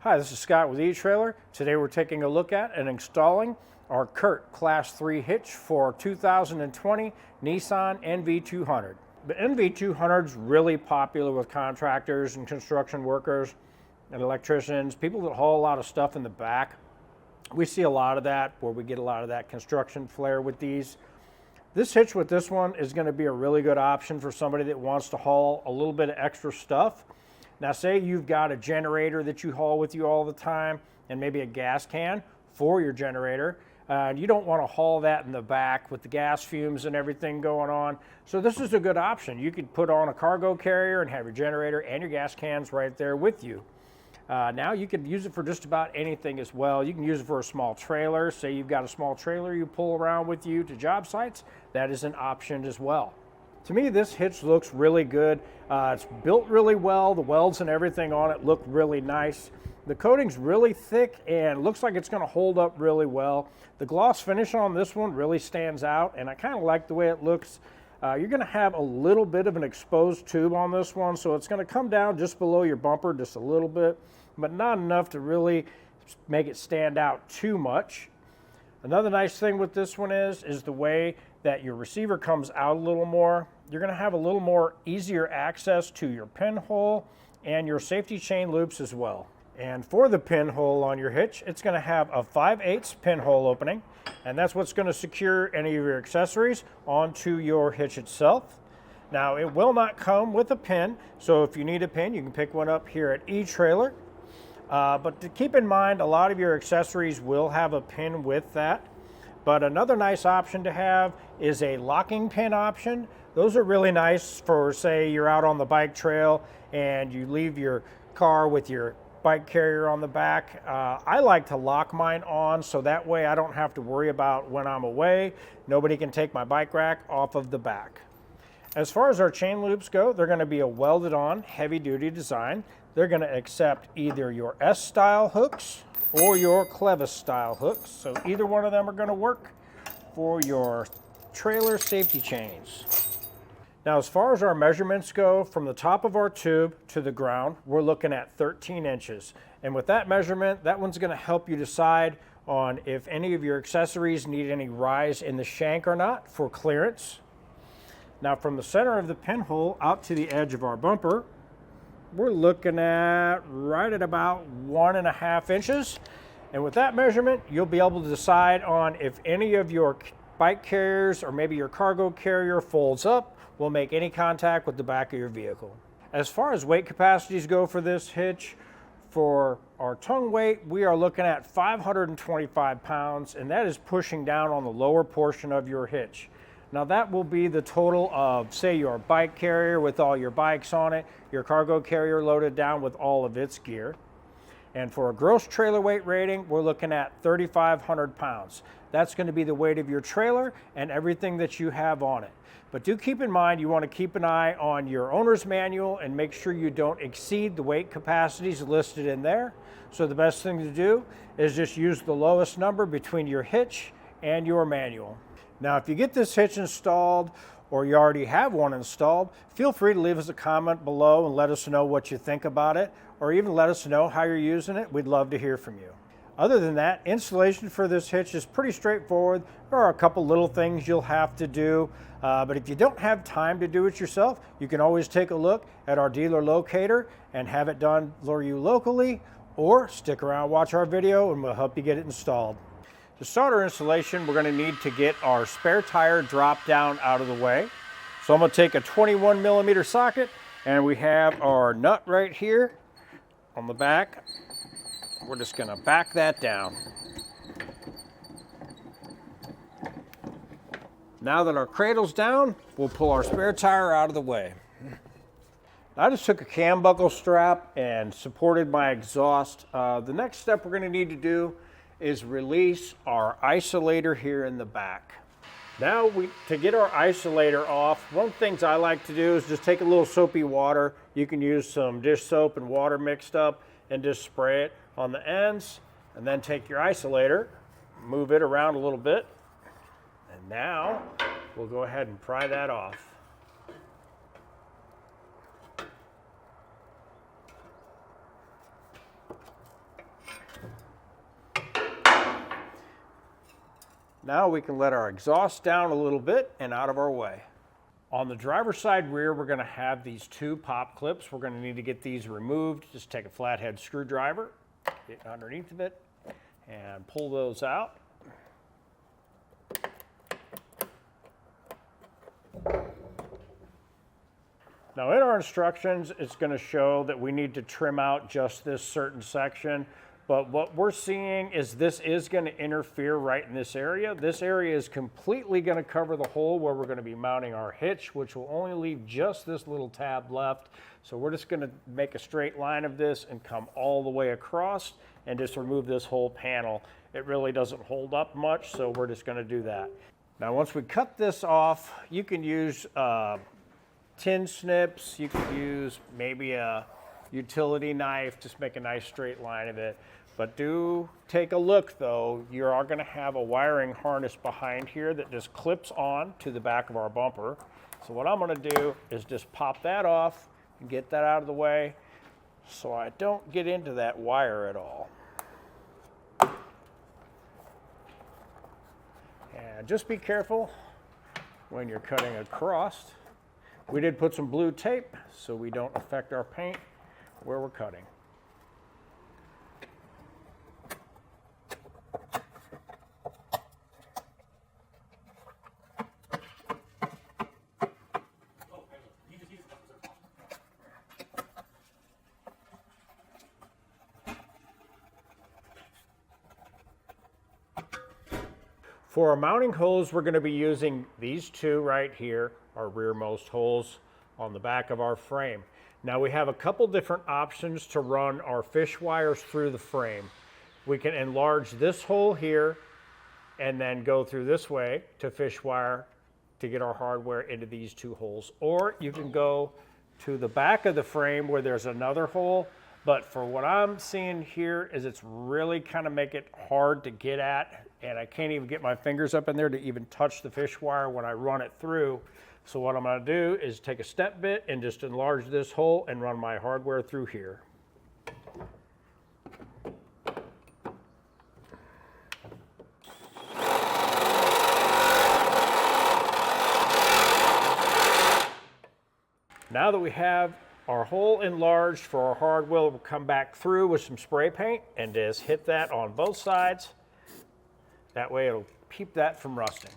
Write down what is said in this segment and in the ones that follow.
Hi, this is Scott with eTrailer. Today we're taking a look at and installing our CURT Class 3 hitch for 2020 Nissan NV200. The NV200 is really popular with contractors and construction workers and electricians, people that haul a lot of stuff in the back. We see a lot of that where we get a lot of that construction flair with these. This hitch with this one is going to be a really good option for somebody that wants to haul a little bit of extra stuff. Now say you've got a generator that you haul with you all the time and maybe a gas can for your generator. You don't want to haul that in the back with the gas fumes and everything going on. So this is a good option. You could put on a cargo carrier and have your generator and your gas cans right there with you. Now you can use it for just about anything as well. You can use it for a small trailer. Say you've got a small trailer you pull around with you to job sites. That is an option as well. To me, this hitch looks really good. It's built really well. The welds and everything on it look really nice. The coating's really thick and looks like it's going to hold up really well. The gloss finish on this one really stands out, and I kind of like the way it looks. You're going to have a little bit of an exposed tube on this one, so it's going to come down just below your bumper just a little bit, but not enough to really make it stand out too much. Another nice thing with this one is the way that your receiver comes out a little more. You're going to have a little more easier access to your pinhole and your safety chain loops as well. And for the pinhole on your hitch, it's going to have a 5/8 pinhole opening, and that's what's going to secure any of your accessories onto your hitch itself. Now, it will not come with a pin, so if you need a pin, you can pick one up here at eTrailer. But to keep in mind, a lot of your accessories will have a pin with that. But another nice option to have is a locking pin option. Those are really nice for, say, you're out on the bike trail and you leave your car with your bike carrier on the back. I like to lock mine on so that way I don't have to worry about when I'm away. Nobody can take my bike rack off of the back. As far as our chain loops go, they're going to be a welded on heavy duty design. They're going to accept either your S style hooks or your clevis style hooks. So either one of them are going to work for your trailer safety chains. Now, as far as our measurements go, from the top of our tube to the ground, we're looking at 13 inches. And with that measurement, that one's going to help you decide on if any of your accessories need any rise in the shank or not for clearance. Now, from the center of the pinhole out to the edge of our bumper, we're looking at right at about 1.5 inches. And with that measurement, you'll be able to decide on if any of your bike carriers or maybe your cargo carrier folds up, will make any contact with the back of your vehicle. As far as weight capacities go for this hitch, for our tongue weight, we are looking at 525 pounds, and that is pushing down on the lower portion of your hitch. Now that will be the total of, say, your bike carrier with all your bikes on it, your cargo carrier loaded down with all of its gear. And for a gross trailer weight rating, we're looking at 3,500 pounds. That's going to be the weight of your trailer and everything that you have on it. But do keep in mind, you want to keep an eye on your owner's manual and make sure you don't exceed the weight capacities listed in there. So the best thing to do is just use the lowest number between your hitch and your manual. Now, if you get this hitch installed or you already have one installed, feel free to leave us a comment below and let us know what you think about it, or even let us know how you're using it. We'd love to hear from you. Other than that, installation for this hitch is pretty straightforward. There are a couple little things you'll have to do, but if you don't have time to do it yourself, you can always take a look at our dealer locator and have it done for you locally, or stick around, watch our video, and we'll help you get it installed. To start our installation, we're going to need to get our spare tire drop down out of the way. So I'm going to take a 21mm socket, and we have our nut right here on the back. We're just going to back that down. Now that our cradle's down, we'll pull our spare tire out of the way. I just took a cam buckle strap and supported my exhaust. The next step we're going to need to do is release our isolator here in the back. Now, to get our isolator off, one of the things I like to do is just take a little soapy water. You can use some dish soap and water mixed up and just spray it on the ends, and then take your isolator, move it around a little bit, and now we'll go ahead and pry that off. Now we can let our exhaust down a little bit and out of our way. On the driver's side rear, we're going to have these two pop clips. We're going to need to get these removed. Just take a flathead screwdriver, get underneath of it, and pull those out. Now in our instructions, it's going to show that we need to trim out just this certain section, but what we're seeing is this is going to interfere right in this area. This area is completely going to cover the hole where we're going to be mounting our hitch, which will only leave just this little tab left. So we're just going to make a straight line of this and come all the way across and just remove this whole panel. It really doesn't hold up much, so we're just going to do that. Now once we cut this off, you can use tin snips, you could use maybe a utility knife, just make a nice straight line of it. But do take a look though, you are going to have a wiring harness behind here that just clips on to the back of our bumper. So what I'm going to do is just pop that off and get that out of the way so I don't get into that wire at all. And just be careful when you're cutting across. We did put some blue tape so we don't affect our paint where we're cutting. For our mounting holes, we're going to be using these two right here, our rearmost holes on the back of our frame. Now we have a couple different options to run our fish wires through the frame. We can enlarge this hole here and then go through this way to fish wire to get our hardware into these two holes. Or you can go to the back of the frame where there's another hole, but for what I'm seeing here is it's really kind of make it hard to get at, and I can't even get my fingers up in there to even touch the fish wire when I run it through. So what I'm going to do is take a step bit and just enlarge this hole and run my hardware through here. Now that we have our hole enlarged for our hardware, we'll come back through with some spray paint and just hit that on both sides. That way it'll keep that from rusting.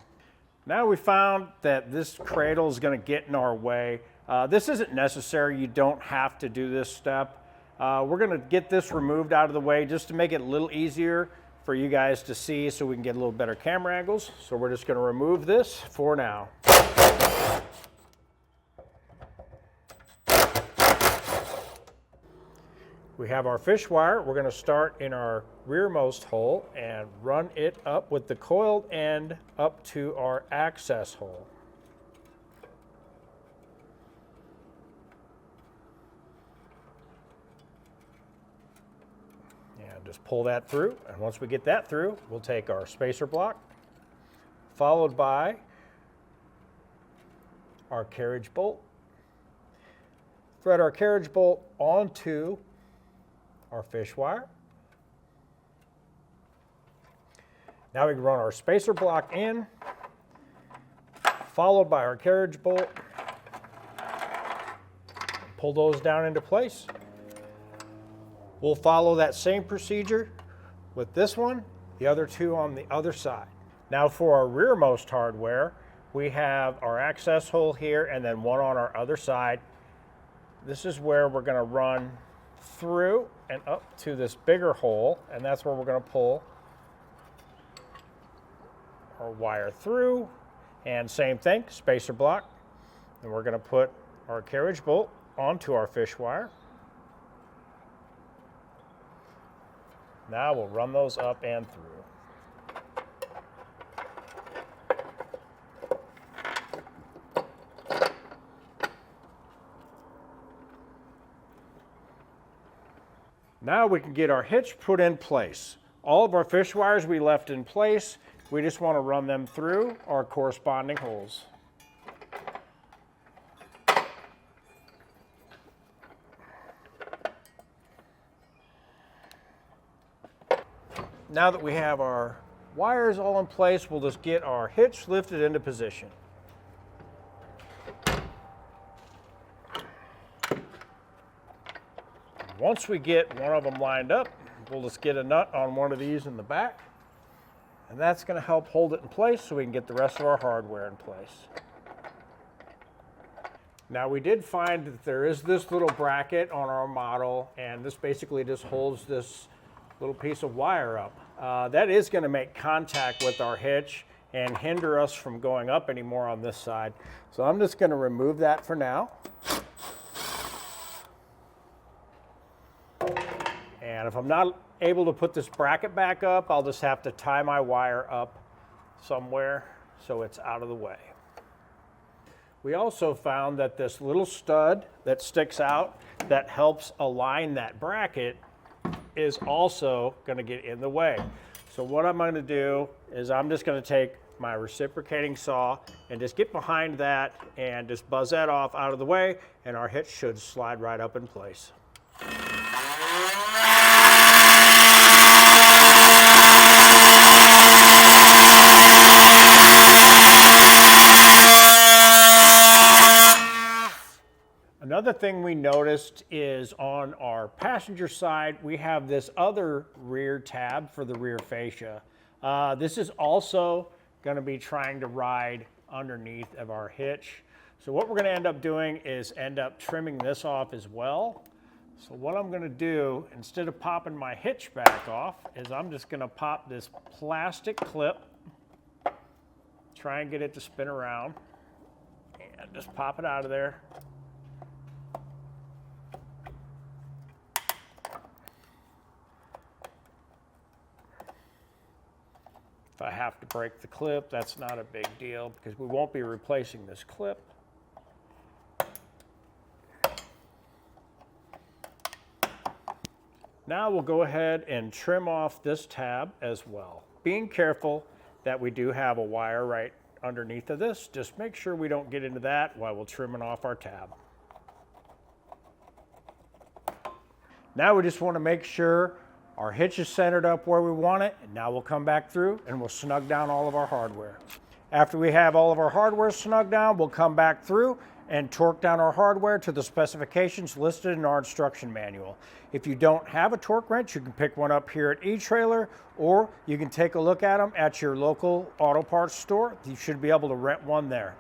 Now we found that this cradle is going to get in our way. This isn't necessary. You don't have to do this step. We're going to get this removed out of the way just to make it a little easier for you guys to see so we can get a little better camera angles. So we're just going to remove this for now. We have our fish wire. We're going to start in our rearmost hole and run it up with the coiled end up to our access hole. And just pull that through. And once we get that through, we'll take our spacer block, followed by our carriage bolt. Thread our carriage bolt onto our fish wire. Now we can run our spacer block in, followed by our carriage bolt. Pull those down into place. We'll follow that same procedure with this one, the other two on the other side. Now for our rearmost hardware, we have our access hole here and then one on our other side. This is where we're going to run through and up to this bigger hole, and that's where we're going to pull our wire through, and same thing, spacer block, and we're going to put our carriage bolt onto our fish wire. Now we'll run those up and through. Now we can get our hitch put in place. All of our fish wires we left in place. We just want to run them through our corresponding holes. Now that we have our wire is all in place, we'll just get our hitch lifted into position. Once we get one of them lined up, we'll just get a nut on one of these in the back, and that's going to help hold it in place so we can get the rest of our hardware in place. Now we did find that there is this little bracket on our model, and this basically just holds this little piece of wire up. That is going to make contact with our hitch and hinder us from going up anymore on this side. So I'm just going to remove that for now. And if I'm not able to put this bracket back up, I'll just have to tie my wire up somewhere so it's out of the way. We also found that this little stud that sticks out that helps align that bracket is also going to get in the way. So what I'm going to do is I'm just going to take my reciprocating saw and just get behind that and just buzz that off out of the way, and our hitch should slide right up in place. Another thing we noticed is on our passenger side, we have this other rear tab for the rear fascia. This is also going to be trying to ride underneath of our hitch. So what we're going to end up doing is end up trimming this off as well. So what I'm going to do, instead of popping my hitch back off, is I'm just going to pop this plastic clip, try and get it to spin around, and just pop it out of there. If I have to break the clip, that's not a big deal because we won't be replacing this clip. Now we'll go ahead and trim off this tab as well. Being careful that we do have a wire right underneath of this. Just make sure we don't get into that while we're trimming off our tab. Now we just want to make sure our hitch is centered up where we want it, and now we'll come back through and we'll snug down all of our hardware. After we have all of our hardware snugged down, we'll come back through and torque down our hardware to the specifications listed in our instruction manual. If you don't have a torque wrench, you can pick one up here at eTrailer, or you can take a look at them at your local auto parts store. You should be able to rent one there.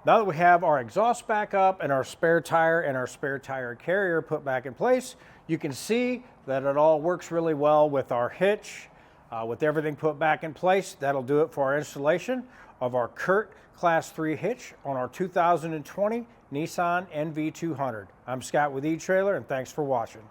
Now that we have our exhaust back up and our spare tire and our spare tire carrier put back in place, you can see that it all works really well with our hitch. With everything put back in place, that'll do it for our installation of our CURT Class 3 hitch on our 2020 Nissan NV200. I'm Scott with eTrailer, and thanks for watching.